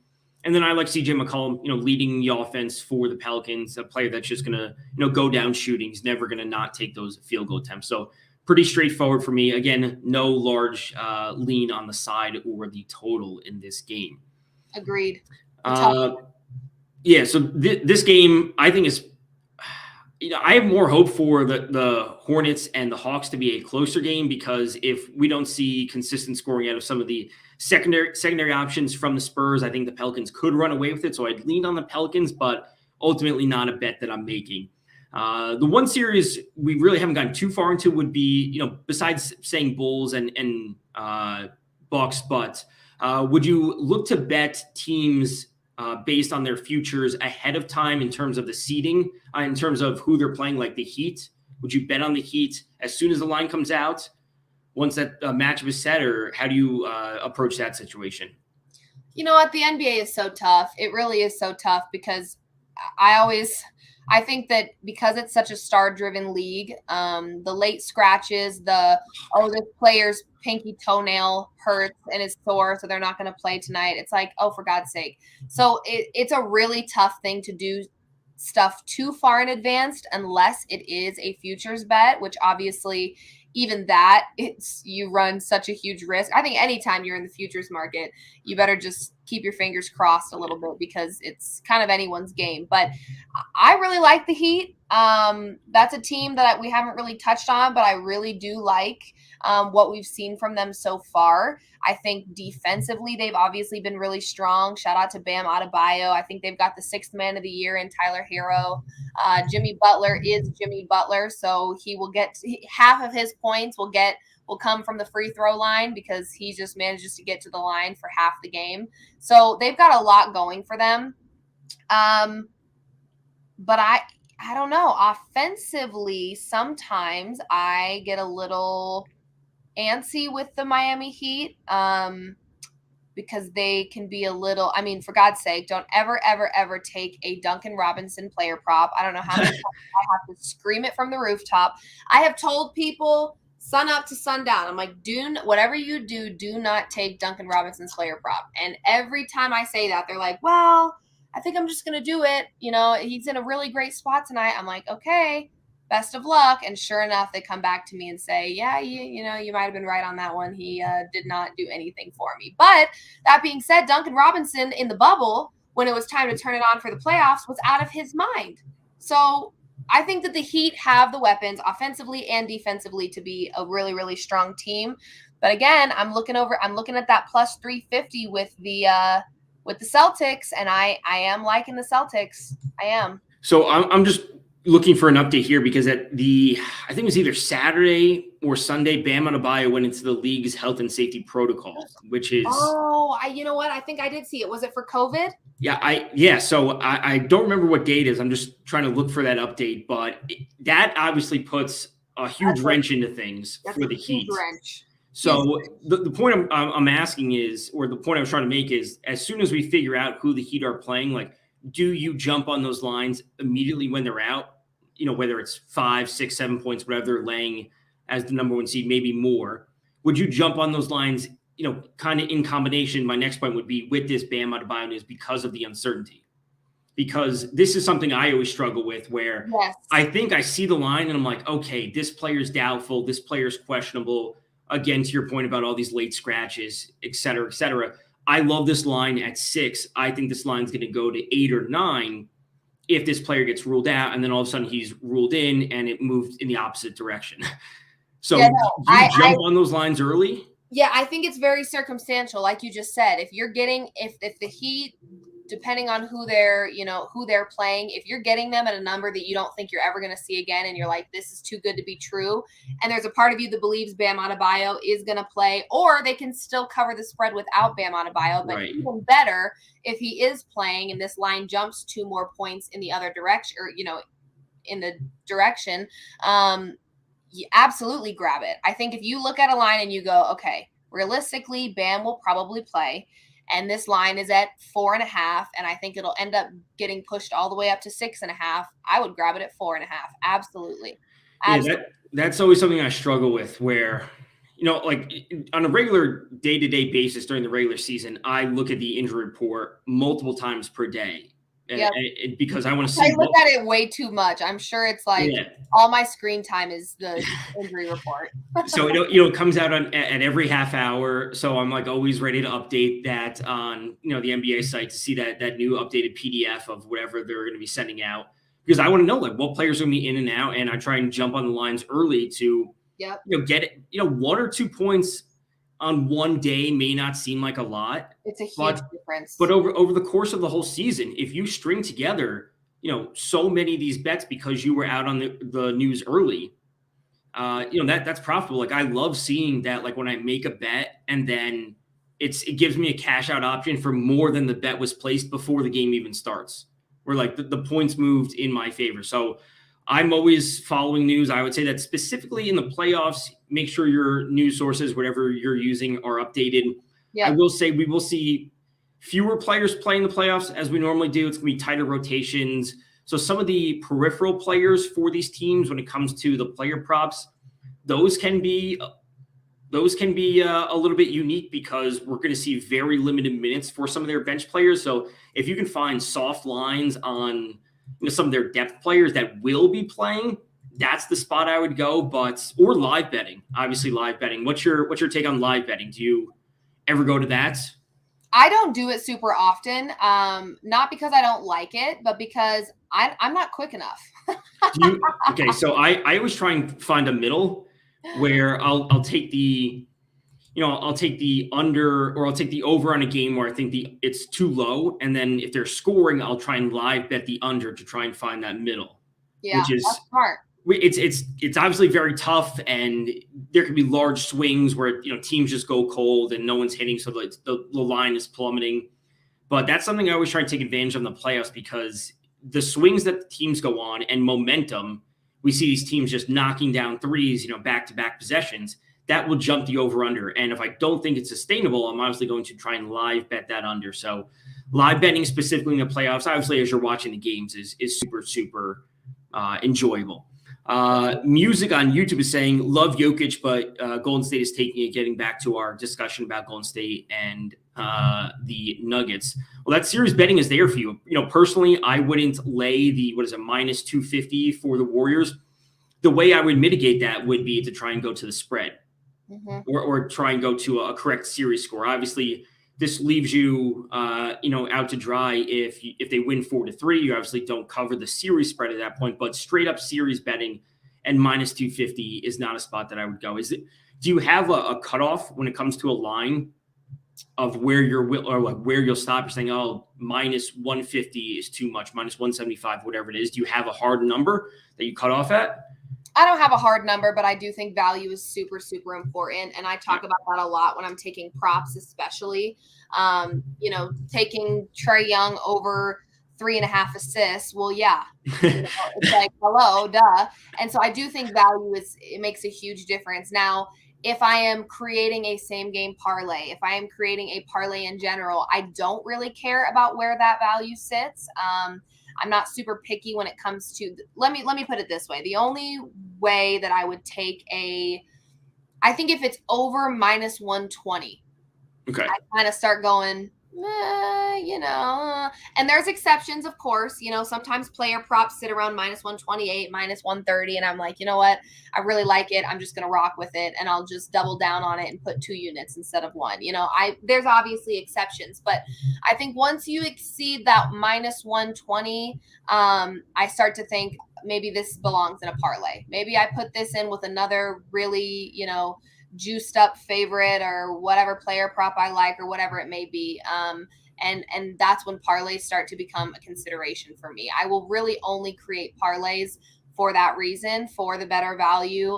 And then I like CJ McCollum, leading the offense for the Pelicans, a player that's just going to, go down shooting. He's never going to not take those field goal attempts. So pretty straightforward for me. Again, no large lean on the side or the total in this game. Agreed. So this game, I think is, I have more hope for the Hornets and the Hawks to be a closer game, because if we don't see consistent scoring out of some of the secondary options from the Spurs, I think the Pelicans could run away with it. So I'd lean on the Pelicans, but ultimately not a bet that I'm making. The one series we really haven't gotten too far into would be, besides saying Bulls and Bucks, but would you look to bet teams based on their futures ahead of time in terms of the seeding, in terms of who they're playing, like the Heat? Would you bet on the Heat as soon as the line comes out, once that matchup is set, or how do you approach that situation? You know what? The NBA is so tough. It really is so tough, because I think that because it's such a star-driven league, the late scratches, this player's pinky toenail hurts and is sore, so they're not going to play tonight. It's like, oh, for God's sake. So it's a really tough thing to do stuff too far in advance, unless it is a futures bet, which obviously even that, you run such a huge risk. I think anytime you're in the futures market, you better just keep your fingers crossed a little bit, because it's kind of anyone's game. But I really like the Heat. That's a team that we haven't really touched on, but I really do like what we've seen from them so far. I think defensively, they've obviously been really strong. Shout out to Bam Adebayo. I think they've got the 6th man of the year in Tyler Hero. Jimmy Butler is Jimmy Butler, so he will get half of his points will come from the free throw line, because he just manages to get to the line for half the game. So they've got a lot going for them. But I don't know. Offensively, sometimes I get a little antsy with the Miami Heat, because they can be a little, for God's sake, don't ever, ever, ever take a Duncan Robinson player prop. I don't know how many times I have to scream it from the rooftop. I have told people sun up to sundown, I'm like, whatever you do not take Duncan Robinson's player prop. And every time I say that, they're like, well, I think I'm just going to do it. He's in a really great spot tonight. I'm like, okay, best of luck. And sure enough, they come back to me and say, yeah, you might have been right on that one. He did not do anything for me. But that being said, Duncan Robinson in the bubble, when it was time to turn it on for the playoffs, was out of his mind. So I think that the Heat have the weapons offensively and defensively to be a really, really strong team. But again, I'm looking at that plus 350 with the Celtics, and I am liking the Celtics. I am. So I'm just looking for an update here, because I think it was either Saturday or Sunday, Bam Adebayo went into the league's health and safety protocol, which is... you know what? I think I did see it. Was it for COVID? Yeah. So I don't remember what date it is. I'm just trying to look for that update, but that obviously puts a huge wrench into things for the Heat. Wrench. So the point I'm asking is, or the point I was trying to make is, as soon as we figure out who the Heat are playing, like, do you jump on those lines immediately when they're out? Whether it's 5, 6, 7 points, whatever they're laying as the number one seed, maybe more. Would you jump on those lines, kind of in combination? My next point would be with this Bam Adebayo news, because of the uncertainty. Because this is something I always struggle with, where I think I see the line and I'm like, okay, this player's doubtful, this player's questionable. Again, to your point about all these late scratches, et cetera, et cetera. I love this line at 6. I think this line's going to go to 8 or 9 if this player gets ruled out, and then all of a sudden he's ruled in and it moved in the opposite direction. So do you jump on those lines early? Yeah, I think it's very circumstantial. Like you just said, if the Heat depending on who they're playing, if you're getting them at a number that you don't think you're ever going to see again, and you're like, this is too good to be true, and there's a part of you that believes Bam Adebayo is going to play, or they can still cover the spread without Bam Adebayo, but even better if he is playing and this line jumps 2 more points in the other direction, or in the direction, you absolutely grab it. I think if you look at a line and you go, okay, realistically, Bam will probably play, and this line is at 4.5, and I think it'll end up getting pushed all the way up to 6.5. I would grab it at 4.5. Absolutely. Yeah, that's always something I struggle with, where, like on a regular day-to-day basis during the regular season, I look at the injury report multiple times per day. Because I want to see. I look at it way too much. I'm sure it's like all my screen time is the injury report. So it comes out at every half hour. So I'm like always ready to update that on the NBA site to see that new updated PDF of whatever they're going to be sending out, because I want to know like what players are going to be in and out, and I try and jump on the lines early to get it. 1 or 2 points on one day may not seem like a lot. It's a huge difference. But over the course of the whole season, if you string together, so many of these bets because you were out on the news early, that's profitable. Like I love seeing that, like when I make a bet and then it gives me a cash out option for more than the bet was placed before the game even starts, where like the points moved in my favor. So I'm always following news. I would say that specifically in the playoffs, make sure your news sources, whatever you're using, are updated. I will say we will see fewer players play in the playoffs as we normally do. It's going to be tighter rotations. So some of the peripheral players for these teams, when it comes to the player props, those can be a little bit unique, because we're going to see very limited minutes for some of their bench players. So if you can find soft lines on some of their depth players that will be playing, that's the spot I would go. Or live betting, obviously live betting. What's your take on live betting? Do you ever go to that? I don't do it super often, not because I don't like it, but because I'm not quick enough. Okay, so I always try and find a middle where I'll take the under, or I'll take the over on a game where I think it's too low, and then if they're scoring, I'll try and live bet the under to try and find that middle. Yeah, which is that's smart. It's obviously very tough, and there can be large swings where teams just go cold and no one's hitting, so the line is plummeting. But that's something I always try to take advantage of in the playoffs, because the swings that the teams go on and momentum, we see these teams just knocking down threes, back-to-back possessions. That will jump the over-under. And if I don't think it's sustainable, I'm obviously going to try and live bet that under. So live betting specifically in the playoffs, obviously as you're watching the games, is super, super enjoyable. Music on YouTube is saying, love Jokic, but Golden State is taking it, getting back to our discussion about Golden State and the Nuggets. Well, that series betting is there for you. Personally, I wouldn't lay the, minus 250 for the Warriors. The way I would mitigate that would be to try and go to the spread. Or try and go to a correct series score. Obviously, this leaves you, out to dry if they win 4-3. You obviously don't cover the series spread at that point. But straight up series betting and minus 250 is not a spot that I would go. Do you have a cutoff when it comes to a line of where where you'll stop? You're saying, oh, minus 150 is too much, minus 175, whatever it is. Do you have a hard number that you cut off at? I don't have a hard number, but I do think value is super, super important. And I talk about that a lot when I'm taking props, especially, taking Trae Young over 3.5 assists. Well, yeah, it's like, hello, duh. And so I do think value it makes a huge difference. Now, if I am creating a same game parlay, if I am creating a parlay in general, I don't really care about where that value sits. I'm not super picky when it comes to, let me put it this way. The only way that I would take I think if it's over minus 120, okay, I kind of start going, and there's exceptions, of course. Sometimes player props sit around minus 128, minus 130, and I'm like, you know what? I really like it. I'm just going to rock with it, and I'll just double down on it and put 2 units instead of 1. There's obviously exceptions, but I think once you exceed that minus 120, I start to think maybe this belongs in a parlay. Maybe I put this in with another really, juiced up favorite or whatever player prop I like or whatever it may be. And that's when parlays start to become a consideration for me. I will really only create parlays for that reason, for the better value.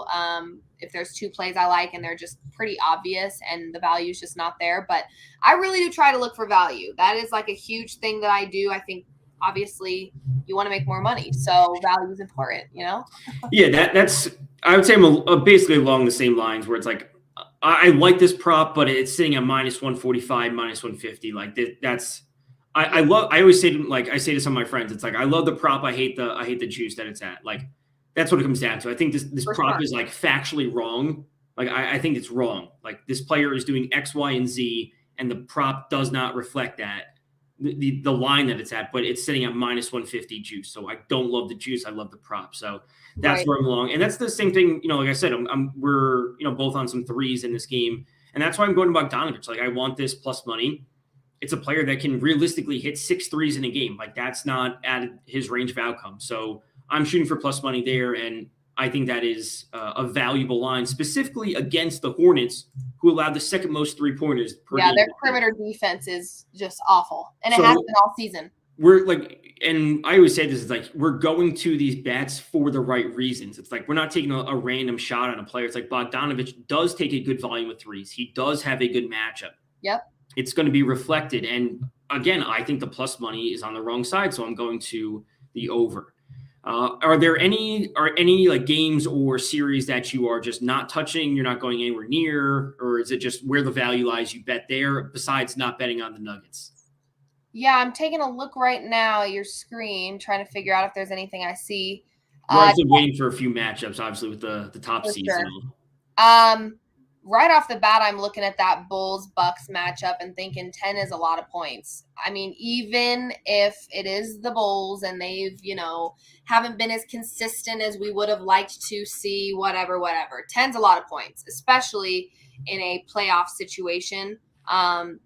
If there's two plays I like and they're just pretty obvious and the value is just not there. But I really do try to look for value. That is like a huge thing that I do. I think obviously you want to make more money, so value is important, you know? Yeah, that's I would say I'm basically along the same lines where it's like I like this prop, but it's sitting at minus 145, minus 150. Like that's I love. I always say to, like I say to some of my friends, it's like I love the prop. I hate the juice that it's at. Like that's what it comes down to. I think this prop is like factually wrong. Like I think it's wrong. Like this player is doing X, Y, and Z, and the prop does not reflect that. The line that it's at, but it's sitting at minus 150 juice. So I don't love the juice. I love the prop. So that's where I'm along. And that's the same thing, like I said, we're both on some threes in this game. And that's why I'm going to Bogdanovich. Like I want this plus money. It's a player that can realistically hit 6 threes in a game. Like that's not at his range of outcome. So I'm shooting for plus money there. And I think that is a valuable line, specifically against the Hornets, who allowed the second most 3-pointers per game. Their perimeter defense is just awful, and it has been all season. We're like, and I always say this is like, we're going to these bets for the right reasons. It's like we're not taking a random shot on a player. It's like Bogdanovich does take a good volume of threes. He does have a good matchup. Yep. It's going to be reflected. And again, I think the plus money is on the wrong side, so I'm going to the over. Are there any like games or series that you are just not touching? You're not going anywhere near, or is it just where the value lies? You bet there, besides not betting on the Nuggets. Yeah, I'm taking a look right now at your screen, trying to figure out if there's anything I see. We're also waiting for a few matchups, obviously with the top seeds. Sure. Right off the bat, I'm looking at that Bulls-Bucks matchup and thinking 10 is a lot of points. I mean, even if it is the Bulls and they've, haven't been as consistent as we would have liked to see, whatever. 10's a lot of points, especially in a playoff situation.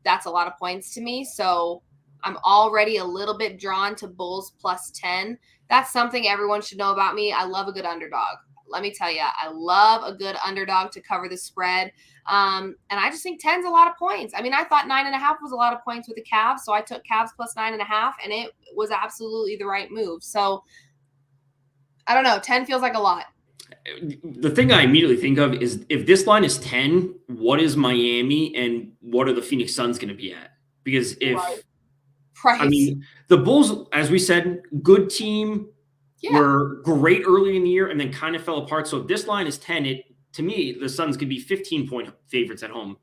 That's a lot of points to me. So I'm already a little bit drawn to Bulls plus 10. That's something everyone should know about me. I love a good underdog. Let me tell you, I love a good underdog to cover the spread. And I just think 10's a lot of points. I mean, I thought 9.5 was a lot of points with the Cavs. So I took Cavs plus 9.5, and it was absolutely the right move. So I don't know. 10 feels like a lot. The thing I immediately think of is if this line is 10, what is Miami and what are the Phoenix Suns going to be at? Because I mean, the Bulls, as we said, good team. Yeah. Were great early in the year and then kind of fell apart. So if this line is 10, to me, the Suns could be 15-point favorites at home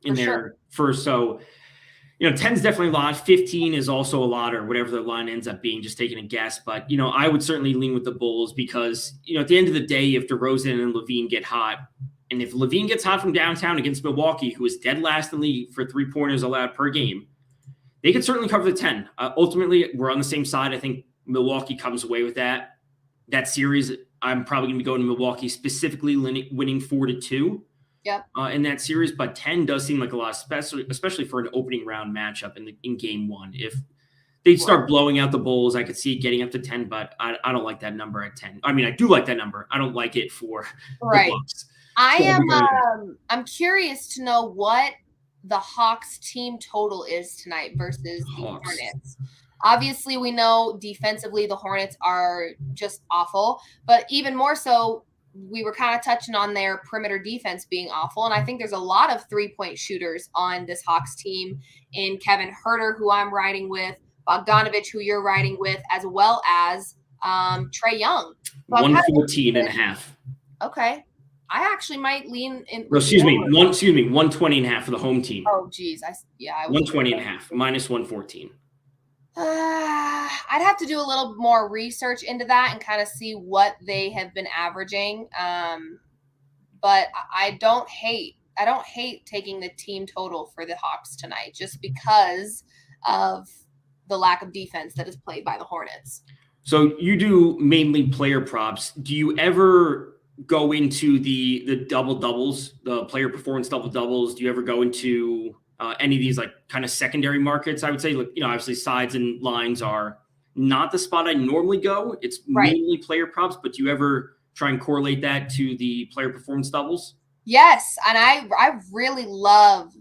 in their first. So, 10 is definitely a lot. 15 is also a lot, or whatever the line ends up being, just taking a guess. But, I would certainly lean with the Bulls because, at the end of the day, if DeRozan and LaVine get hot, and if LaVine gets hot from downtown against Milwaukee, who is dead last in the league for 3-pointers allowed per game, they could certainly cover the 10. Ultimately, we're on the same side. I think Milwaukee comes away with that series. I'm probably going to be going to Milwaukee, specifically winning 4-2 in that series. But 10 does seem like a lot, especially for an opening round matchup in game one. If they start blowing out the Bulls, I could see it getting up to 10, but I don't like that number at 10. I mean, I do like that number. I don't like it for the Bucks. I'm curious to know what the Hawks team total is tonight versus the Hornets. Obviously, we know defensively the Hornets are just awful, but even more so, we were kind of touching on their perimeter defense being awful, and I think there's a lot of 3-point shooters on this Hawks team in Kevin Huerter, who I'm riding with, Bogdanovich, who you're riding with, as well as Trae Young. So 114.5. Okay. I actually might lean in. No, excuse me, 120.5 for the home team. Oh, geez. 120.5, minus 114. I'd have to do a little more research into that and kind of see what they have been averaging. But I don't hate taking the team total for the Hawks tonight just because of the lack of defense that is played by the Hornets. So you do mainly player props. Do you ever go into the double doubles, the player performance double doubles? Do you ever go into any of these like kind of secondary markets? I would say, obviously sides and lines are not the spot I normally go. It's mainly player props, but do you ever try and correlate that to the player performance doubles? Yes, and I really love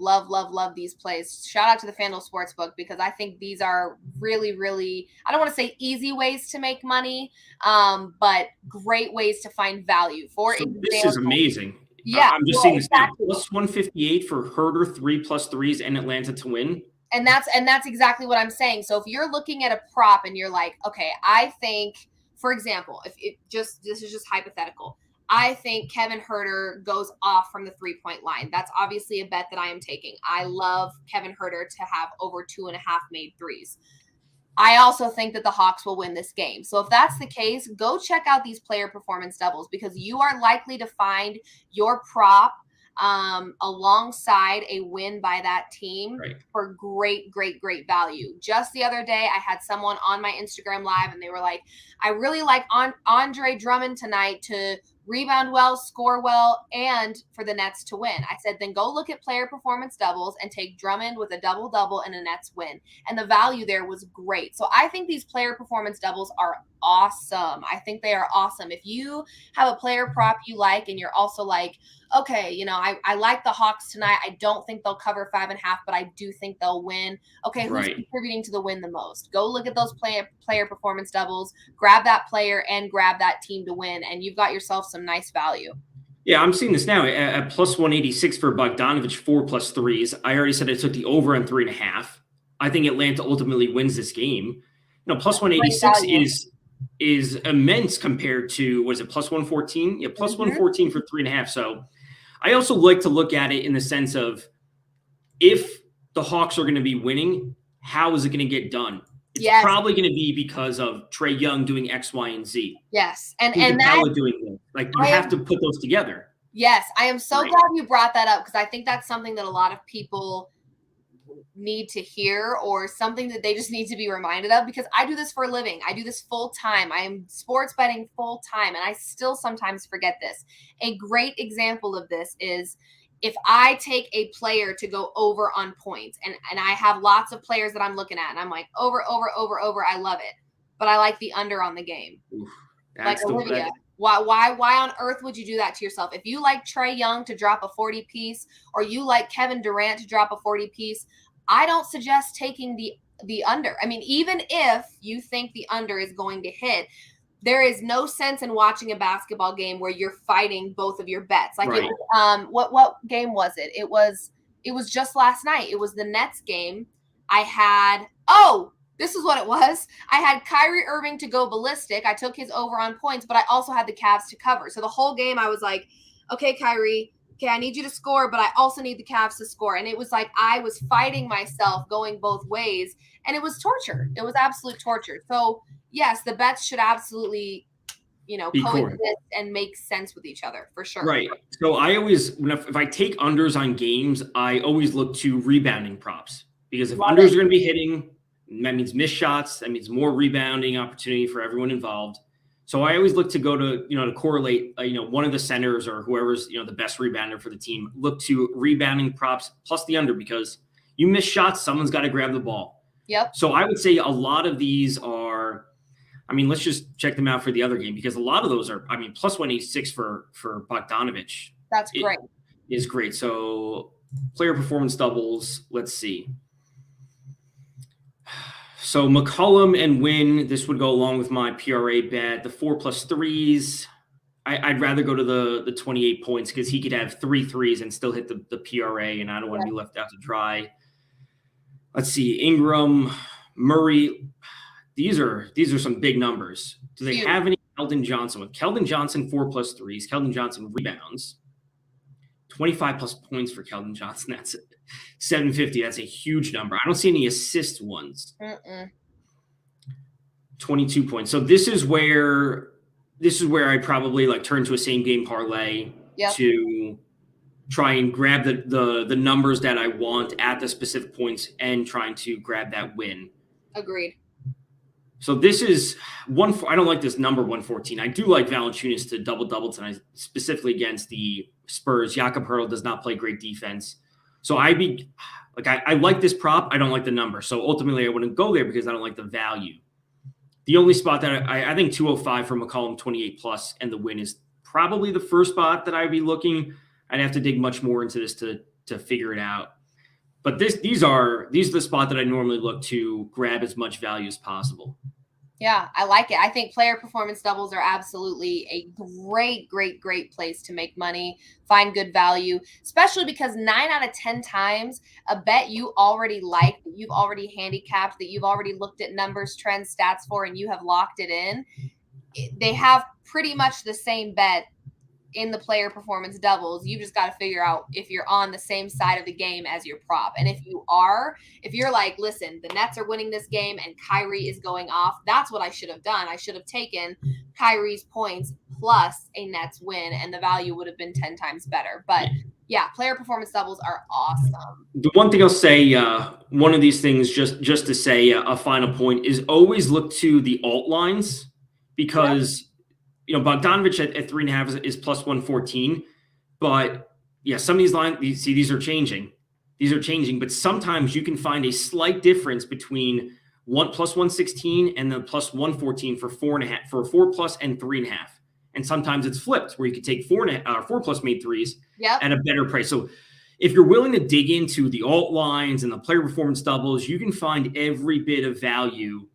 these plays. Shout out to the FanDuel Sportsbook because I think these are really, I don't want to say easy ways to make money, but great ways to find value. For example, this is amazing. Yeah, I'm just seeing this now. Plus 158 for Herder 3+3s and Atlanta to win. And that's exactly what I'm saying. So if you're looking at a prop and you're like, okay, I think, for example, this is just hypothetical. I think Kevin Herter goes off from the 3-point line. That's obviously a bet that I am taking. I love Kevin Herter to have over 2.5 made threes. I also think that the Hawks will win this game. So if that's the case, go check out these player performance doubles because you are likely to find your prop alongside a win by that team for great value. Just the other day, I had someone on my Instagram live and they were like, I really like Andre Drummond tonight to rebound well, score well, and for the Nets to win. I said, then go look at player performance doubles and take Drummond with a double-double and a Nets win. And the value there was great. So I think these player performance doubles are awesome. I think they are awesome. If you have a player prop you like and you're also like, okay, I like the Hawks tonight. I don't think they'll cover 5.5, but I do think they'll win. Okay, who's contributing to the win the most? Go look at those player performance doubles, grab that player and grab that team to win, and you've got yourself some nice value. Yeah, I'm seeing this now at plus 186 for Bogdanovich 4+3s. I already said I took the over on 3.5. I think Atlanta ultimately wins this game. Plus 186 is immense compared to, what is it, plus 114? Yeah, plus 114 for 3.5. So I also like to look at it in the sense of if the Hawks are going to be winning, how is it going to get done? It's probably going to be because of Trae Young doing X, Y, and Z. Yes. And that doing this. Like you have to put those together. Yes. I am so glad you brought that up because I think that's something that a lot of people need to hear or something that they just need to be reminded of because I do this for a living. I do this full time. I am sports betting full time and I still sometimes forget this. A great example of this is if I take a player to go over on points and I have lots of players that I'm looking at and I'm like over, I love it. But I like the under on the game. Oof, like Olivia. Why on earth would you do that to yourself? If you like Trae Young to drop a 40 piece or you like Kevin Durant to drop a 40 piece, I don't suggest taking the under. I mean, even if you think the under is going to hit, there is no sense in watching a basketball game where you're fighting both of your bets. Like it was, what game was it? It was just last night. It was the Nets game. I had this is what it was. I had Kyrie Irving to go ballistic. I took his over on points, but I also had the Cavs to cover. So the whole game I was like, okay, Kyrie, I need you to score, but I also need the Cavs to score. And it was like I was fighting myself going both ways, and it was torture. It was absolute torture. So yes, the bets should absolutely, coexist and make sense with each other for sure. Right. So I always, if I take unders on games, I always look to rebounding props because if unders are going to be hitting, that means missed shots. That means more rebounding opportunity for everyone involved. So I always look to go to, to correlate, one of the centers or whoever's, the best rebounder for the team, look to rebounding props plus the under because you miss shots, someone's got to grab the ball. Yep. So I would say a lot of these are, let's just check them out for the other game because a lot of those are, plus 186 for Bogdanovich. That's great. Is great. So player performance doubles, let's see. So McCollum and Wynn, this would go along with my PRA bet. The 4+3s, I'd rather go to the 28 points because he could have 3 threes and still hit the PRA, and I don't want to be left out to dry. Let's see, Ingram, Murray. These are some big numbers. Do they have any Keldon Johnson? With Keldon Johnson 4+3s, Keldon Johnson rebounds, 25+ points for Keldon Johnson. That's it. 750. That's a huge number. I don't see any assist ones. 22 points. So this is where I probably turn to a same game parlay to try and grab the numbers that I want at the specific points and trying to grab that win. Agreed. So this is I don't like this number 114. I do like Valanciunas to double tonight, specifically against the Spurs. Jakob Poeltl does not play great defense. So I like this prop. I don't like the number. So ultimately I wouldn't go there because I don't like the value. The only spot that I think 205 for McCollum 28+, and the win is probably the first spot that I'd be looking. I'd have to dig much more into this to figure it out. But these are the spot that I normally look to grab as much value as possible. Yeah, I like it. I think player performance doubles are absolutely a great, great, great place to make money, find good value, especially because 9 out of 10 times a bet you already like, that you've already handicapped, that you've already looked at numbers, trends, stats for, and you have locked it in, they have pretty much the same bet in the player performance doubles. You just got to figure out if you're on the same side of the game as your prop. And if you're like, listen, the Nets are winning this game and Kyrie is going off, that's what I should have done. I should have taken Kyrie's points plus a Nets win, and the value would have been 10 times better. But yeah, player performance doubles are awesome. The one thing I'll say, one of these things, just to say a final point, is always look to the alt lines, because Bogdanovich at 3.5 is plus 114. But yeah, some of these lines, these are changing. These are changing, but sometimes you can find a slight difference between plus 116 and the plus 114 for 4.5, for 4+ and 3.5. And sometimes it's flipped, where you could take 4+ made threes at a better price. So if you're willing to dig into the alt lines and the player performance doubles, you can find every bit of value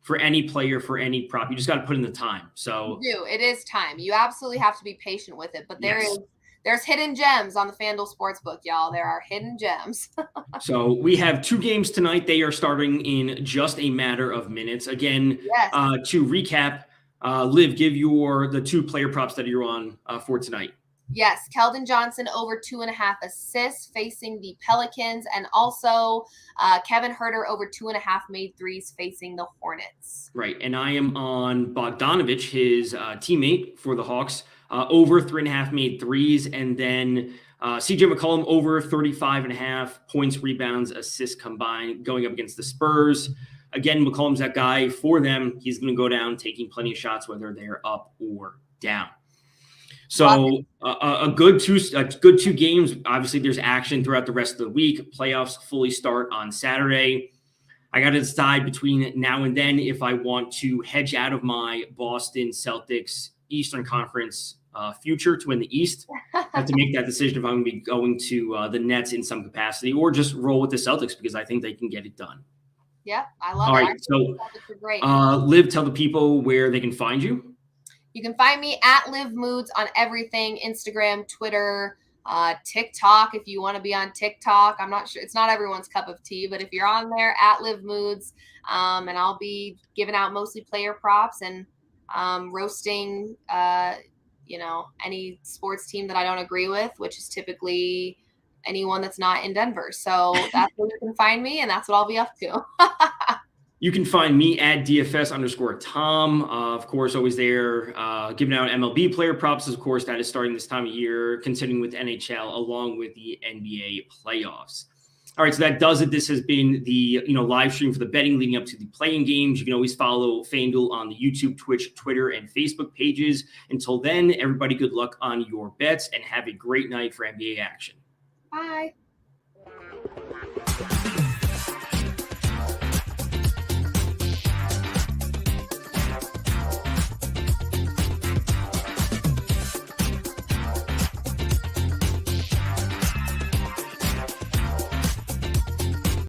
for any player, for any prop. You just got to put in the time. So you do. It is time. You absolutely have to be patient with it. But there's hidden gems on the FanDuel Sportsbook, y'all. There are hidden gems. So we have 2 games tonight. They are starting in just a matter of minutes. Again, to recap, Liv, give the 2 player props that you're on for tonight. Yes, Keldon Johnson over 2.5 assists facing the Pelicans, and also Kevin Huerter over 2.5 made threes facing the Hornets. Right, and I am on Bogdanovich, his teammate for the Hawks, over 3.5 made threes, and then CJ McCollum over 35.5 points, rebounds, assists combined, going up against the Spurs. Again, McCollum's that guy for them. He's going to go down taking plenty of shots, whether they're up or down. So a good 2 games. Obviously, there's action throughout the rest of the week. Playoffs fully start on Saturday. I got to decide between now and then if I want to hedge out of my Boston Celtics Eastern Conference future to win the East. I have to make that decision if I'm going to be going to the Nets in some capacity, or just roll with the Celtics because I think they can get it done. Yeah, I love it. All right, so Liv, tell the people where they can find you. You can find me at Liv Moods on everything: Instagram, Twitter, TikTok. If you want to be on TikTok, I'm not sure. It's not everyone's cup of tea, but if you're on there, at Liv Moods, and I'll be giving out mostly player props and roasting, any sports team that I don't agree with, which is typically anyone that's not in Denver. So that's where you can find me, and that's what I'll be up to. You can find me at DFS_Tom. Of course, always there, giving out MLB player props. Of course, that is starting this time of year, continuing with NHL, along with the NBA playoffs. All right, so that does it. This has been the live stream for the betting leading up to the playing games. You can always follow FanDuel on the YouTube, Twitch, Twitter, and Facebook pages. Until then, everybody, good luck on your bets, and have a great night for NBA action. Bye.